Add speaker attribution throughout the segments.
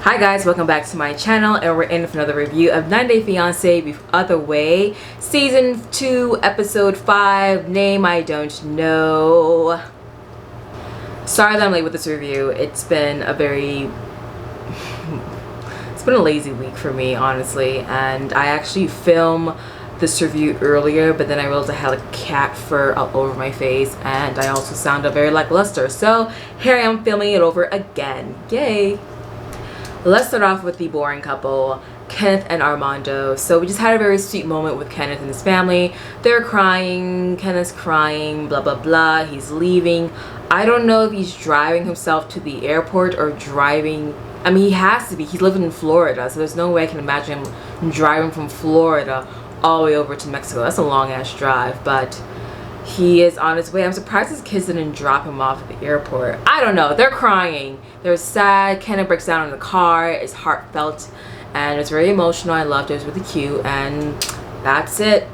Speaker 1: Hi guys, welcome back to my channel, and we're in for another review of 90 Day Fiance the Other Way, Season 2, Episode 5, name I don't know. Sorry that I'm late with this review. It's been a lazy week for me, honestly, and I actually filmed this review earlier, but then I realized I had like cat fur all over my face, and I also sounded very lackluster, so here I am filming it over again. Yay! Let's start off with the boring couple, Kenneth and Armando. So we just had a very sweet moment with Kenneth and his family. They're crying, Kenneth's crying, blah blah blah, he's leaving. I don't know if he's driving himself to the airport or driving, I mean he has to be, he's living in Florida, so there's no way I can imagine him driving from Florida all the way over to Mexico. That's a long ass drive, but he is on his way. I'm surprised his kids didn't drop him off at the airport. I don't know. They're crying. They're sad. Kenneth breaks down in the car. It's heartfelt and it's very emotional. I loved it. It was really cute, and that's it.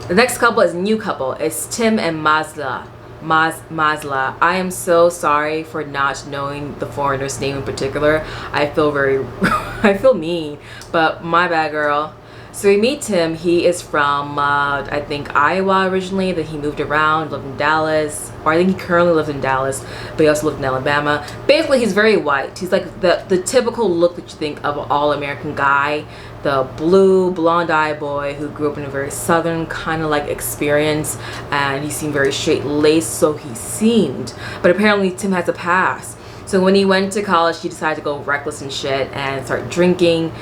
Speaker 1: The next couple is a new couple. It's Tim and Melyza. Melyza. I am so sorry for not knowing the foreigner's name in particular. I feel very I feel mean, but my bad, girl. So we meet Tim. He is from I think Iowa originally, then he moved around, lived in Dallas, or I think he currently lives in Dallas, but he also lived in Alabama. Basically he's very white. He's like the typical look that you think of an all-American guy, the blue blonde-eyed boy who grew up in a very southern kind of like experience, and he seemed very straight-laced, so he seemed, but apparently Tim has a past. So when he went to college, he decided to go reckless and shit and start drinking.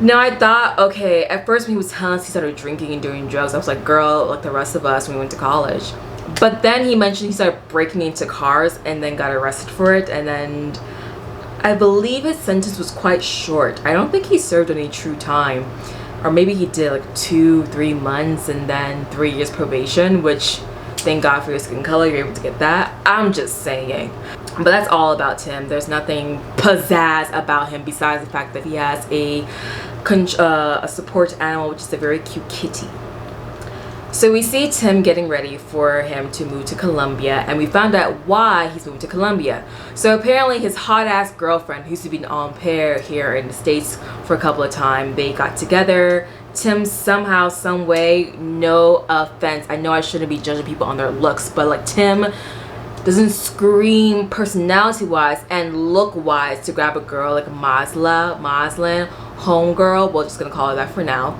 Speaker 1: Now I thought, okay, at first when he was telling us he started drinking and doing drugs, I was like, girl, like the rest of us when we went to college. But then he mentioned he started breaking into cars and then got arrested for it, and then I believe his sentence was quite short. I don't think he served any true time, or maybe he did like 2-3 months and then 3 years probation, which thank God for your skin color, you're able to get that. I'm just saying. But that's all about Tim. There's nothing pizzazz about him besides the fact that he has a support animal, which is a very cute kitty. So we see Tim getting ready for him to move to Colombia, and we found out why he's moving to Colombia. So apparently his hot ass girlfriend, who used to be an au pair here in the States for a couple of times, they got together. Tim somehow, some way, no offense, I know I shouldn't be judging people on their looks, but like Tim doesn't scream personality wise and look wise to grab a girl like Melyza, homegirl, we're just gonna call her that for now.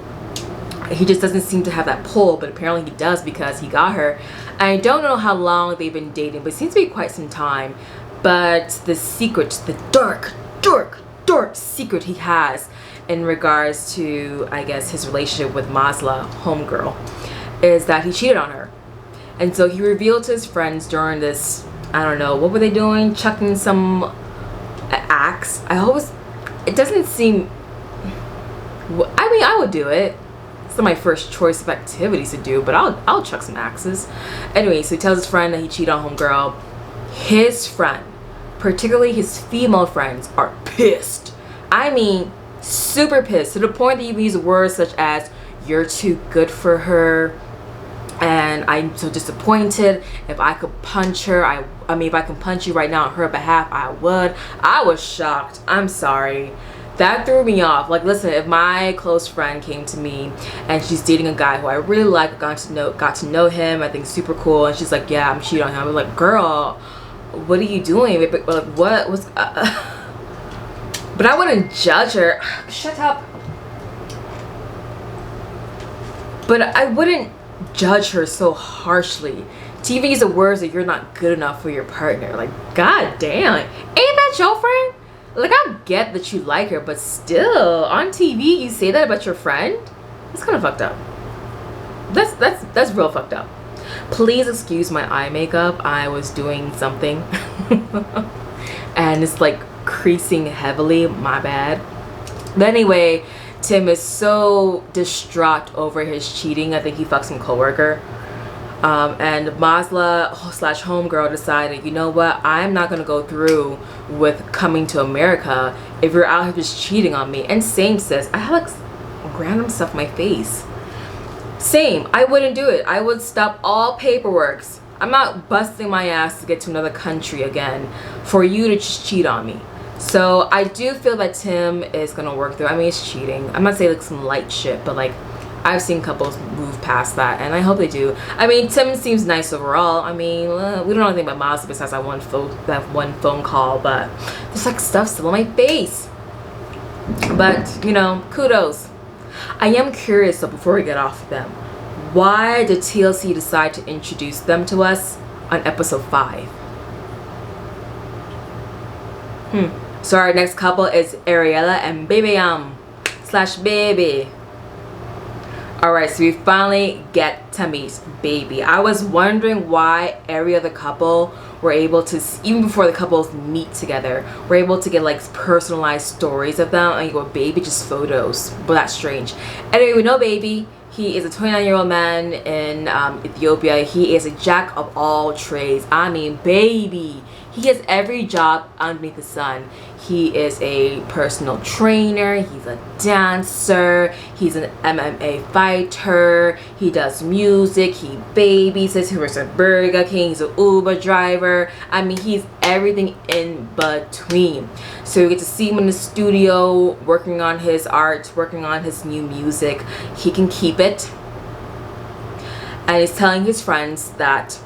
Speaker 1: He just doesn't seem to have that pull, but apparently he does because he got her. I don't know how long they've been dating, but it seems to be quite some time. But the secret, the dark secret he has in regards to, I guess, his relationship with Melyza, homegirl, is that he cheated on her. And so he revealed to his friends during this, I don't know, what were they doing? Chucking some axe. It doesn't seem, I mean, I would do it. It's not my first choice of activities to do, but I'll chuck some axes. Anyway, so he tells his friend that he cheated on homegirl. His friend, particularly his female friends, are pissed. I mean, super pissed, to the point that you use words such as, you're too good for her, and I'm so disappointed. If I could punch her, I mean if I can punch you right now on her behalf, I would. I was shocked. I'm sorry. That threw me off. Like, listen, if my close friend came to me and she's dating a guy who I really like, got to know him, I think super cool, and she's like, yeah, I'm cheating on him, I'm like, girl, what are you doing? Like, what was but I wouldn't judge her. Shut up. But I wouldn't judge her so harshly to even use the words that you're not good enough for your partner. Like, god damn, ain't that your friend? Like, I get that you like her, but still on TV you say that about your friend? That's kind of fucked up. That's real fucked up. Please excuse my eye makeup. I was doing something and it's like creasing heavily, my bad. But anyway, Tim is so distraught over his cheating. I think he fucked some coworker. And Melyza slash homegirl decided, you know what, I'm not gonna go through with coming to America if you're out here just cheating on me. And same, sis, I have like random stuff on my face. Same, I wouldn't do it. I would stop all paperwork. I'm not busting my ass to get to another country again for you to just cheat on me. So I do feel that Tim is gonna work through. I mean, it's cheating. I'm not saying like some light shit, but like I've seen couples move past that, and I hope they do. I mean, Tim seems nice overall. I mean, we don't know anything about Melyza besides that one phone call, but there's like stuff still on my face. But you know, kudos. I am curious though, before we get off of them, why did TLC decide to introduce them to us on episode 5? So our next couple is Ariella and Baby/Baby. Alright, so we finally get to meet Baby. I was wondering why every other couple were able to, even before the couples meet together, were able to get like personalized stories of them, and you go, Baby, just photos. But that's strange. Anyway, we know Baby. He is a 29-year-old man in Ethiopia. He is a jack of all trades. I mean, Baby. He has every job underneath the sun. He is a personal trainer. He's a dancer. He's an MMA fighter. He does music. He babysits. He works at Burger King. He's an Uber driver. I mean, he's everything in between. So you get to see him in the studio working on his art, working on his new music. He can keep it. And he's telling his friends that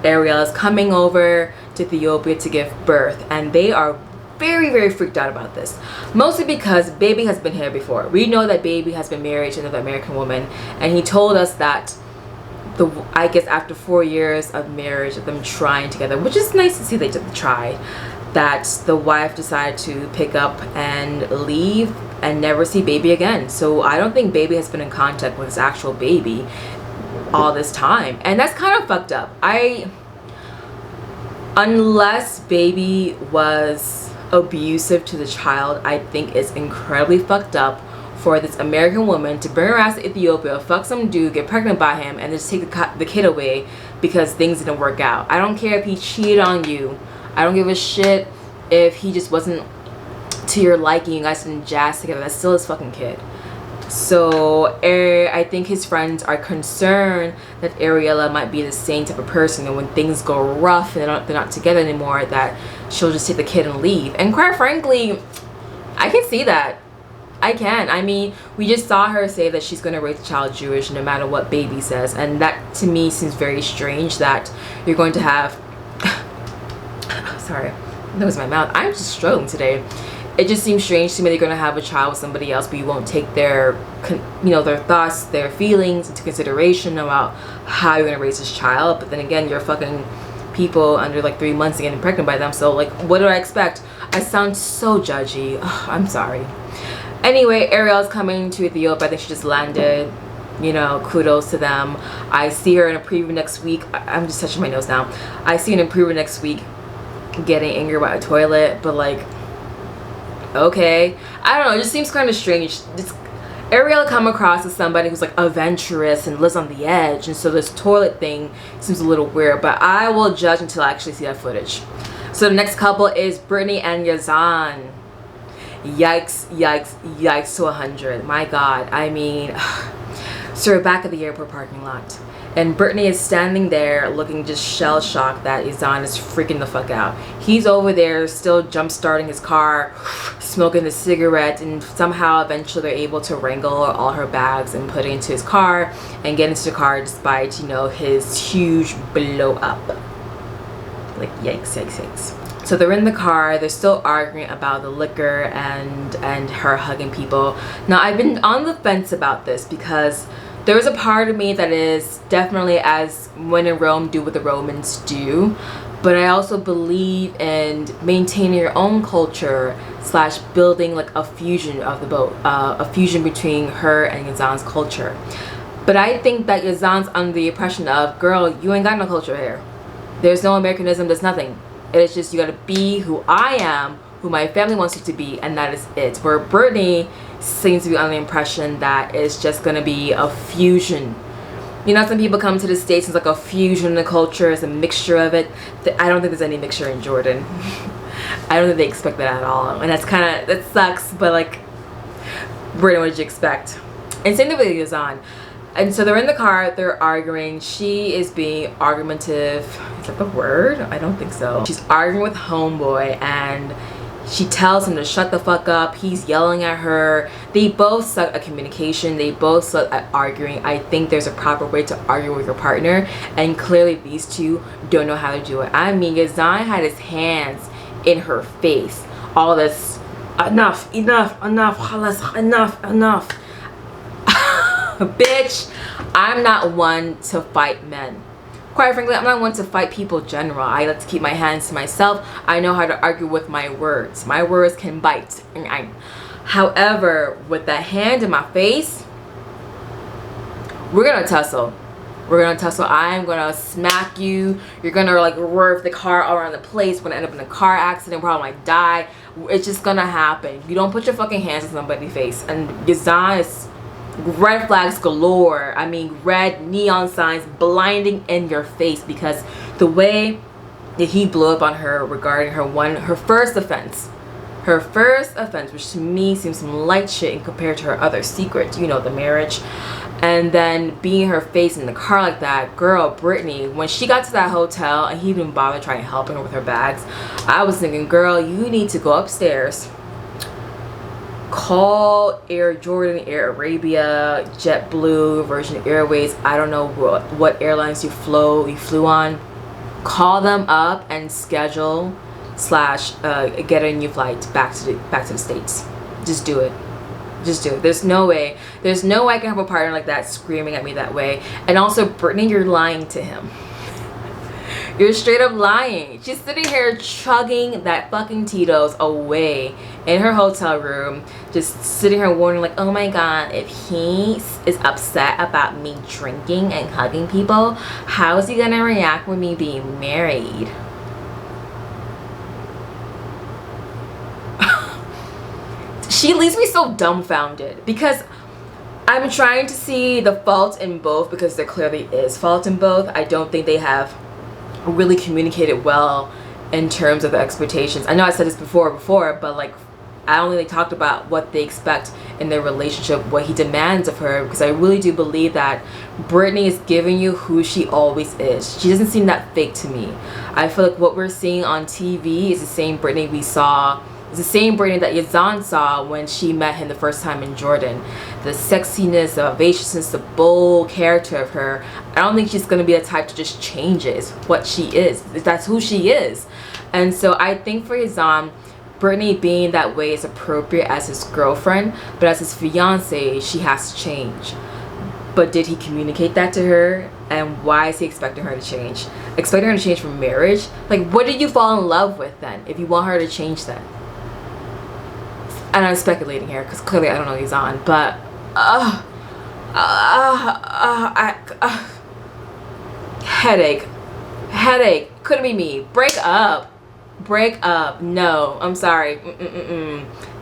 Speaker 1: Ariel is coming over to Ethiopia to give birth, and they are very, very freaked out about this, mostly because Baby has been here before. We know that Baby has been married to another American woman, and he told us that I guess after 4 years of marriage, of them trying together, which is nice to see they did try, that the wife decided to pick up and leave and never see Baby again. So I don't think Baby has been in contact with his actual baby all this time, and that's kind of fucked up. Unless Baby was abusive to the child, I think it's incredibly fucked up for this American woman to bring her ass to Ethiopia, fuck some dude, get pregnant by him, and just take the kid away because things didn't work out. I don't care if he cheated on you. I don't give a shit if he just wasn't to your liking. You guys didn't jazz together. That's still his fucking kid. So I think his friends are concerned that Ariella might be the same type of person, and when things go rough and they're not together anymore, that she'll just take the kid and leave. And quite frankly, I can see that. I can. I mean, we just saw her say that she's going to raise the child Jewish no matter what Baby says, and that to me seems very strange, that you're going to have sorry, that was my mouth. I'm just struggling today. It just seems strange to me that you're going to have a child with somebody else, but you won't take their, you know, their thoughts, their feelings into consideration about how you're going to raise this child. But then again, you're fucking people under like 3 months and getting pregnant by them. So like, what do I expect? I sound so judgy. Ugh, I'm sorry. Anyway, Ariel's coming to Ethiopia. I think she just landed. You know, kudos to them. I see her in a preview next week. I'm just touching my nose now. I see her in a preview next week getting angry about a toilet, but like, okay, I don't know, it just seems kind of strange. Ariel come across as somebody who's like adventurous and lives on the edge, and so this toilet thing seems a little weird, but I will judge until I actually see that footage. So the next couple is Brittany and Yazan. Yikes, yikes, yikes to 100. My God, I mean, so we're back at the airport parking lot, and Brittany is standing there looking just shell-shocked that Yazan is freaking the fuck out. He's over there still jump-starting his car, smoking a cigarette, and somehow eventually they're able to wrangle all her bags and put it into his car and get into the car despite, you know, his huge blow-up. Like, yikes, yikes, yikes. So they're in the car, they're still arguing about the liquor and her hugging people. Now, I've been on the fence about this because there's a part of me that is definitely as when in Rome, do what the Romans do. But I also believe in maintaining your own culture / building like a fusion of the both, a fusion between her and Yazan's culture. But I think that Yazan's under the impression of, girl, you ain't got no culture here. There's no Americanism, there's nothing. It's just you gotta be who I am, who my family wants you to be, and that is it. Where Brittany seems to be under the impression that it's just gonna be a fusion. You know, some people come to the States and it's like a fusion of the culture, it's a mixture of it. I don't think there's any mixture in Jordan. I don't think they expect that at all. And that's kind of, that sucks, but like, Brittany, what did you expect? And same thing with Yazan. And so they're in the car, they're arguing. She is being argumentative. Is that the word? I don't think so. She's arguing with homeboy, and she tells him to shut the fuck up. He's yelling at her. They both suck at communication. They both suck at arguing. I think there's a proper way to argue with your partner, and clearly these two don't know how to do it. I mean, Yazan had his hands in her face. All this, enough, enough. Bitch, I'm not one to fight men. Quite frankly, I'm not one to fight people in general. I like to keep my hands to myself. I know how to argue with my words. My words can bite. However, with that hand in my face, we're gonna tussle. We're gonna tussle. I'm gonna smack you. You're gonna like rev the car all around the place. We're gonna end up in a car accident. Probably might die. It's just gonna happen. You don't put your fucking hands in somebody's face. And Yazan is red flags galore. I mean, red neon signs blinding in your face, because the way that he blew up on her regarding her first offense, which to me seems some light shit in compared to her other secret, you know, the marriage, and then being her face in the car like that. Girl, Brittany, when she got to that hotel and he didn't bother trying to help her with her bags, I was thinking, girl, you need to go upstairs, call Air Jordan, Air Arabia, JetBlue, Virgin Airways, I don't know what airlines you flew on. Call them up and schedule / get a new flight back to the States. Just do it. Just do it. There's no way I can have a partner like that screaming at me that way. And also, Brittany, you're lying to him. You're straight up lying. She's sitting here chugging that fucking Tito's away in her hotel room, just sitting here wondering like, oh my god, if he is upset about me drinking and hugging people, how is he gonna react with me being married? She leaves me so dumbfounded, because I'm trying to see the fault in both, because there clearly is fault in both. I don't think they have really communicated well in terms of the expectations. I know I said this before, but like, I only talked about what they expect in their relationship, what he demands of her, because I really do believe that Brittany is giving you who she always is. She doesn't seem that fake to me. I feel like what we're seeing on TV is the same Brittany we saw. It's the same Brittany that Yazan saw when she met him the first time in Jordan. The sexiness, the vivaciousness, the bold character of her. I don't think she's going to be the type to just change it. It's what she is. That's who she is. And so I think for Yazan, Brittany being that way is appropriate as his girlfriend, but as his fiance, she has to change. But did he communicate that to her? And why is he expecting her to change? Expecting her to change from marriage? Like, what did you fall in love with then, if you want her to change that? And I'm speculating here, because clearly I don't know Yazan, but headache, couldn't be me. Break up. No, I'm sorry.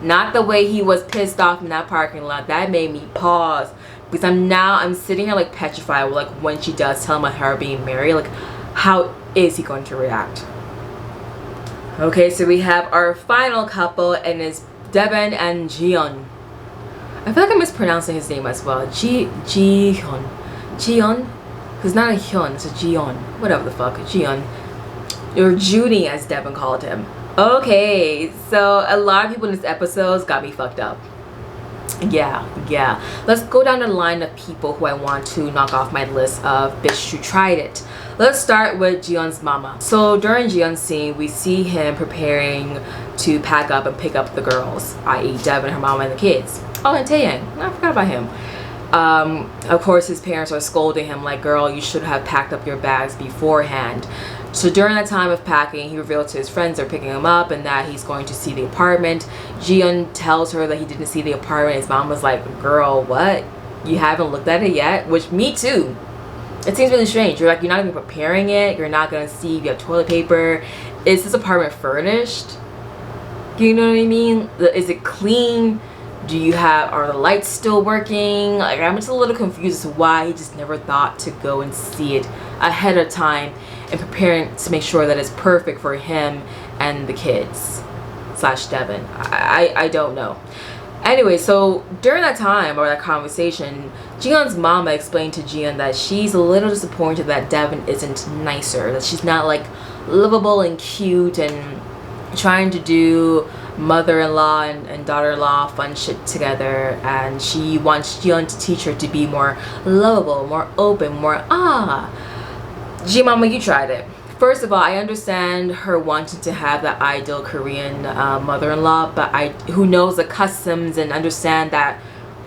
Speaker 1: Not the way he was pissed off in that parking lot. That made me pause, because I'm sitting here like petrified, like when she does tell him about her being married, like how is he going to react? Okay, so we have our final couple, and it's Devin and Jiyeon. I feel like I'm mispronouncing his name as well. Jiyeon. It's not a Hyun, it's a Jiyeon. Whatever the fuck, Jiyeon. Or Junie, as Devin called him. Okay, so a lot of people in this episode got me fucked up. Yeah. Let's go down the line of people who I want to knock off my list of bitch who tried it. Let's start with Jiyeon's mama. So during Jiyeon's scene, we see him preparing to pack up and pick up the girls, i.e. Devin, her mama, and the kids. Oh, and Taeyang. I forgot about him. Of course, his parents are scolding him like, girl, you should have packed up your bags beforehand. So during that time of packing, he revealed to his friends they're picking him up and that he's going to see the apartment. Jiyeon tells her that he didn't see the apartment. His mom was like, girl, what? You haven't looked at it yet? Which, me too. It seems really strange. You're like, you're not even preparing it. You're not going to see if you have toilet paper. Is this apartment furnished? You know what I mean? Is it clean? Are the lights still working? Like, I'm just a little confused as to why he just never thought to go and see it ahead of time and preparing to make sure that it's perfect for him and the kids / Devin. I don't know. Anyway, so during that time or that conversation, Jiyeon's mama explained to Jiyeon that she's a little disappointed that Devin isn't nicer, that she's not like lovable and cute and trying to do mother-in-law and daughter-in-law fun shit together, and she wants Jiyeon to teach her to be more lovable, more open, more Jiyeon mama, you tried it. First of all, I understand her wanting to have that ideal Korean mother-in-law, but who knows the customs and understand that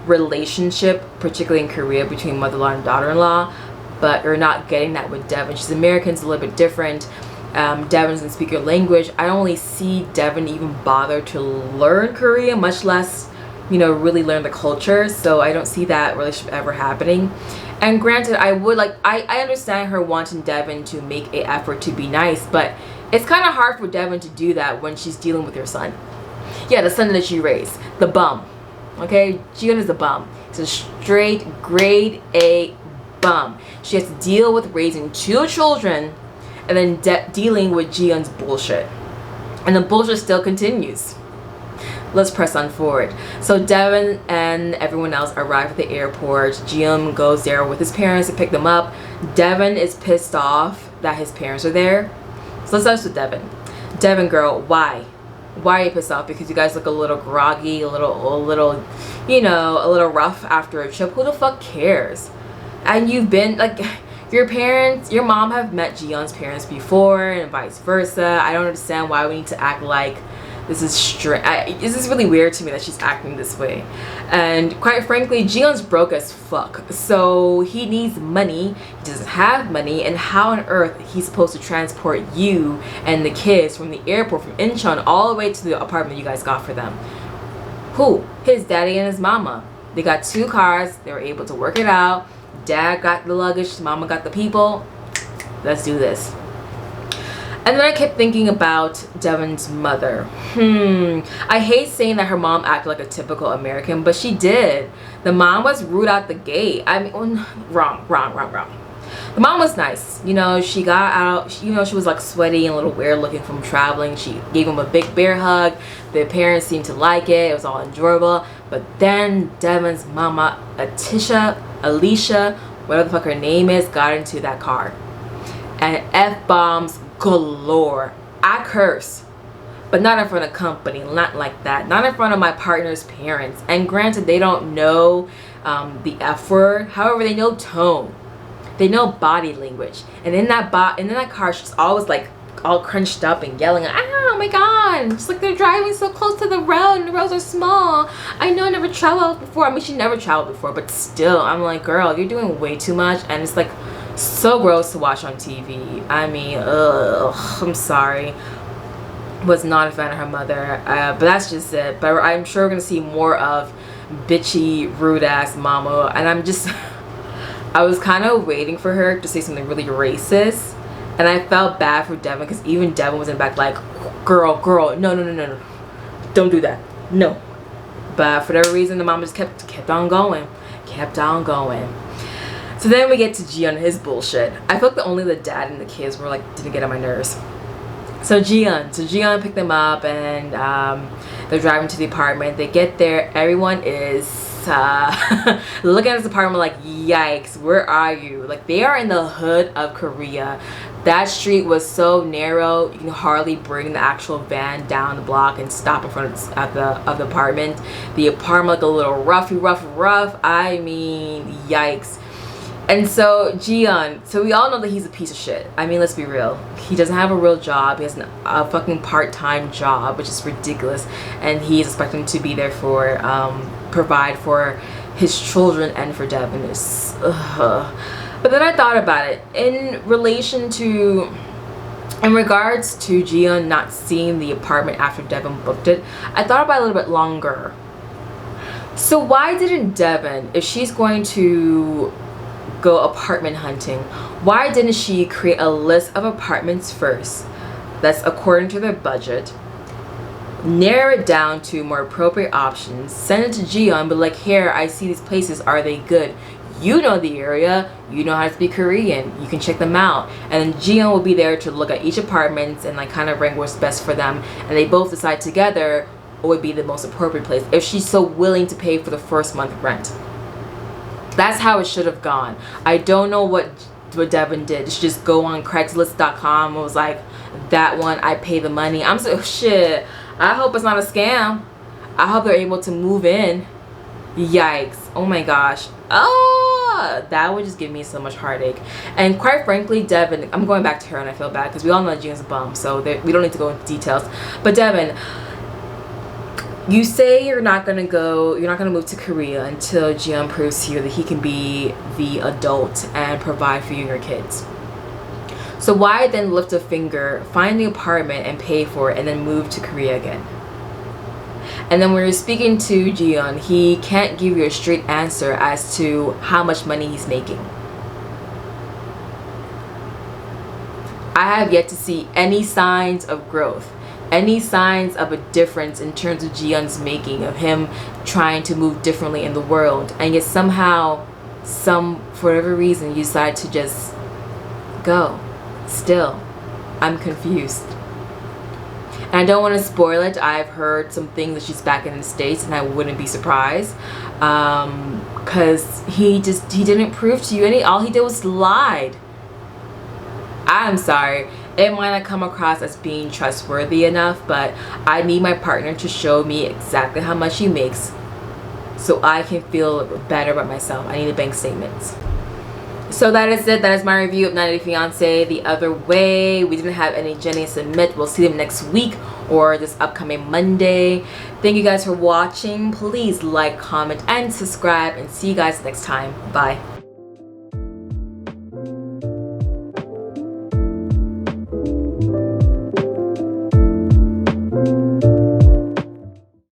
Speaker 1: relationship, particularly in Korea, between mother-in-law and daughter-in-law, but you're not getting that with Devin. She's American, it's a little bit different. Devin doesn't speak your language. I don't really see Devin even bother to learn Korean, much less, you know, really learn the culture. So I don't see that relationship ever happening. And granted, I understand her wanting Devin to make an effort to be nice, but it's kind of hard for Devin to do that when she's dealing with her son. Yeah, the son that she raised, the bum. Okay, Jiyeon is a bum. It's a straight grade A bum. She has to deal with raising 2 children and then dealing with Jiyeon's bullshit. And the bullshit still continues. Let's press on forward. So Devin and everyone else arrive at the airport. Jiyeon goes there with his parents to pick them up. Devin is pissed off that his parents are there. So let's start with Devin. Devin girl, why? Why are you pissed off? Because you guys look a little groggy, a little, you know, a little rough after a trip. Who the fuck cares? And you've been like, your parents, your mom have met Jiyeon's parents before and vice versa. I don't understand why we need to act like this is this is really weird to me that she's acting this way. And quite frankly, Jiyeon's broke as fuck. So he needs money. He doesn't have money. And how on earth he's supposed to transport you and the kids from the airport, from Incheon, all the way to the apartment you guys got for them? Who? His daddy and his mama. They got 2 cars. They were able to work it out. Dad got the luggage. Mama got the people. Let's do this. And then I kept thinking about Devin's mother. I hate saying that her mom acted like a typical American, but she did. The mom was rude out the gate. I mean, wrong. The mom was nice. You know, she got out, you know, she was like sweaty and a little weird looking from traveling. She gave him a big bear hug. The parents seemed to like it. It was all enjoyable. But then Devin's mama, Alicia, whatever the fuck her name is, got into that car. And F-bombs galore. I curse, but not in front of company, not like that, not in front of my partner's parents. And granted, they don't know the F word, however they know tone, they know body language. And in that car, she's always like all crunched up and yelling, oh my god, it's like they're driving so close to the road and the roads are small. I know I never traveled before. I mean, she never traveled before, but still, I'm like, girl, you're doing way too much. And it's like so gross to watch on TV. I mean, I'm sorry. Was not a fan of her mother, but that's just it. But I'm sure we're gonna see more of bitchy, rude ass mama. And I was kind of waiting for her to say something really racist, and I felt bad for Devin because even Devin was in the back like, girl, no, don't do that, no. But for whatever reason, the mama just kept on going. So then we get to Jiyeon and his bullshit. I felt that only the dad and the kids were like, didn't get on my nerves. So Jiyeon picked them up, and they're driving to the apartment. They get there, everyone is looking at this apartment like, yikes, where are you? Like, they are in the hood of Korea. That street was so narrow, you can hardly bring the actual van down the block and stop in front of the apartment. The apartment like a little rough. I mean, yikes. And so Jiyeon, so we all know that he's a piece of shit. I mean, let's be real. He doesn't have a real job. He has a fucking part-time job, which is ridiculous. And he's expecting to be there for, provide for his children and for Devin. But then I thought about it. In regards to Jiyeon not seeing the apartment after Devin booked it, I thought about it a little bit longer. So why didn't Devin, if she's going to go apartment hunting, why didn't she create a list of apartments first that's according to their budget, narrow it down to more appropriate options, send it to Jiyeon, but like, here, I see these places, are they good? You know the area, you know how to speak Korean, you can check them out. And then Jiyeon will be there to look at each apartment and like kind of rank what's best for them, and they both decide together, would be the most appropriate place if she's so willing to pay for the first month rent. That's how it should have gone. I don't know what Devin did. She just go on Craigslist.com and was like, that one, I pay the money. I'm so shit. I hope it's not a scam. I hope they're able to move in. Yikes. Oh my gosh. That would just give me so much heartache. And quite frankly, Devin, I'm going back to her and I feel bad because we all know Jiyoung's a bum, so we don't need to go into details. But Devin, you say you're not gonna move to Korea until Jiyoung proves to you that he can be the adult and provide for you and your kids. So why then lift a finger, find the apartment and pay for it, and then move to Korea again? And then when you're speaking to Jiyoung, he can't give you a straight answer as to how much money he's making. I have yet to see any signs of growth, any signs of a difference in terms of Jiyoung's making, of him trying to move differently in the world, and yet somehow, for whatever reason, you decide to just go. Still, I'm confused. And I don't want to spoil it. I've heard some things that she's back in the States, and I wouldn't be surprised, because he didn't prove to you any. All he did was lied. I'm sorry, it might not come across as being trustworthy enough, but I need my partner to show me exactly how much he makes so I can feel better about myself. I need the bank statements. So that is it. That is my review of 90 Day Fiance The Other Way. We didn't have any Jenny submit. We'll see them next week or this upcoming Monday. Thank you guys for watching. Please like, comment, and subscribe, and see you guys next time. Bye.